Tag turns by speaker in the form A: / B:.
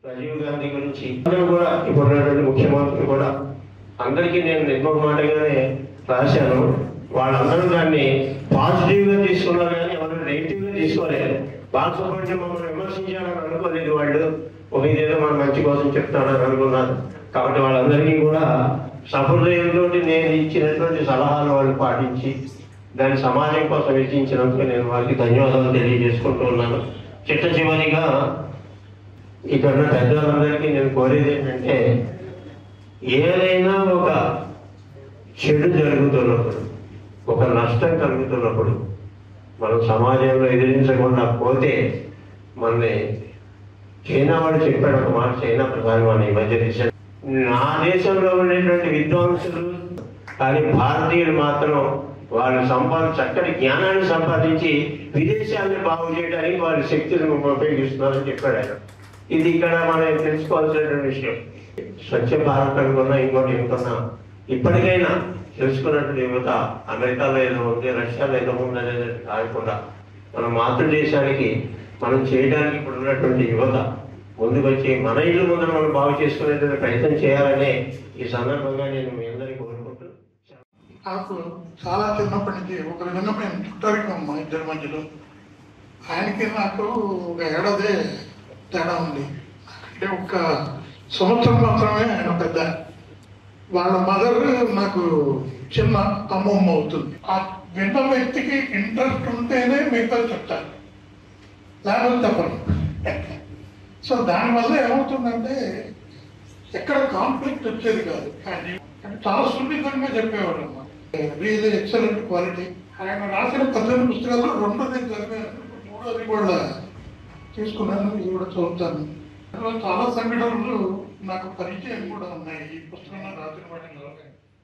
A: రాజీవ్ గాంధీ గురించి కూడా ఇప్పుడు ముఖ్యమంత్రి కూడా అందరికీ నేను నిర్మమాటగానే రాశాను. వాళ్ళందరూ దాన్ని పాజిటివ్గా తీసుకున్నారు కానీ ఎవరు నెగిటివ్గా తీసుకోలేదు. బాలసుబ్రహ్మణ్యం మమ్మల్ని విమర్శించాలని అనుకోలేదు. వాళ్ళు ఒక ఇదేదో మన మంచి కోసం చెప్తాడని అనుకున్నారు. కాబట్టి వాళ్ళందరికీ కూడా సహృదయంతో నేను ఇచ్చినటువంటి సలహాలు వాళ్ళు పాటించి దాన్ని సమాజం కోసం వెచ్చించినందుకు నేను వారికి ధన్యవాదాలు తెలియజేసుకుంటూ ఉన్నాను. చిట్ట చివరిగా ఇక్కడ పెద్దలందరికీ నేను కోరేది ఏంటంటే, ఏదైనా ఒక చెడు జరుగుతున్నప్పుడు, ఒక నష్టం కలుగుతున్నప్పుడు మనం సమాజంలో ఎదిరించకుండా పోతే, మనని చైనా వాడు చెప్పాడు ఒక మాట, చైనా ప్రధాని మన ఈ మధ్య దేశం, నా దేశంలో ఉండేటువంటి విద్వాంసులు కానీ భారతీయులు మాత్రం వాళ్ళు చక్కటి జ్ఞానాన్ని సంపాదించి విదేశాలను బాగు చేయడానికి వారి శక్తులను ఉపయోగిస్తున్నారని చెప్పాడు ఆయన. ఇది ఇక్కడ మనం తెలుసుకోవాల్సినటువంటి విషయం. స్వచ్ఛ భారత్ అనుకున్నా ఇంకోటి ఇంకున్నా ఇప్పటికైనా తెలుసుకున్నటువంటి యువత అమెరికాలో ఏదో ఉంది, రష్యాలో ఏదో ఉంది అనేది కాకుండా మన మాతృదేశానికి మనం చేయడానికి ఇప్పుడు ఉన్నటువంటి యువత ముందుకు వచ్చి మన ఇల్లు ముందర మనం బాగు చేసుకునేటువంటి ప్రయత్నం చేయాలనే ఈ సందర్భంగా నేను మీ అందరికీ కోరుకుంటూ,
B: నాకు చాలా చిన్నప్పటి నుంచి ఒక విధంగా మేము చుట్టారికం మా ఇద్దరి మధ్యలో. ఆయనకి నాకు ఒక ఏడాది తేడా ఉంది. అంటే ఒక సంవత్సరం మాత్రమే ఆయన పెద్ద. వాళ్ళ మదర్ నాకు చిన్న అమ్మమ్మ అవుతుంది. ఆ విన్న వ్యక్తికి ఇంట్రెస్ట్ ఉంటేనే మిగతా చెప్తారు, లేకపోతే చెప్పరు. సో దానివల్ల ఏమవుతుందంటే ఎక్కడ కాన్ఫ్లిక్ట్ వచ్చేది కాదు. కానీ చాలా సున్నితంగా చెప్పేవాడు అన్నమాట. Really excellent quality. ఆయన రాసిన 18 పుస్తకాల్లో 2 నేను చదివాను, 3వది కూడా తీసుకున్నాను, ఇది కూడా చదువుతాను. చాలా సంఘటనలు నాకు పరిచయం కూడా ఉన్నాయి ఈ పుస్తకంలో రాసిన వాటిలో.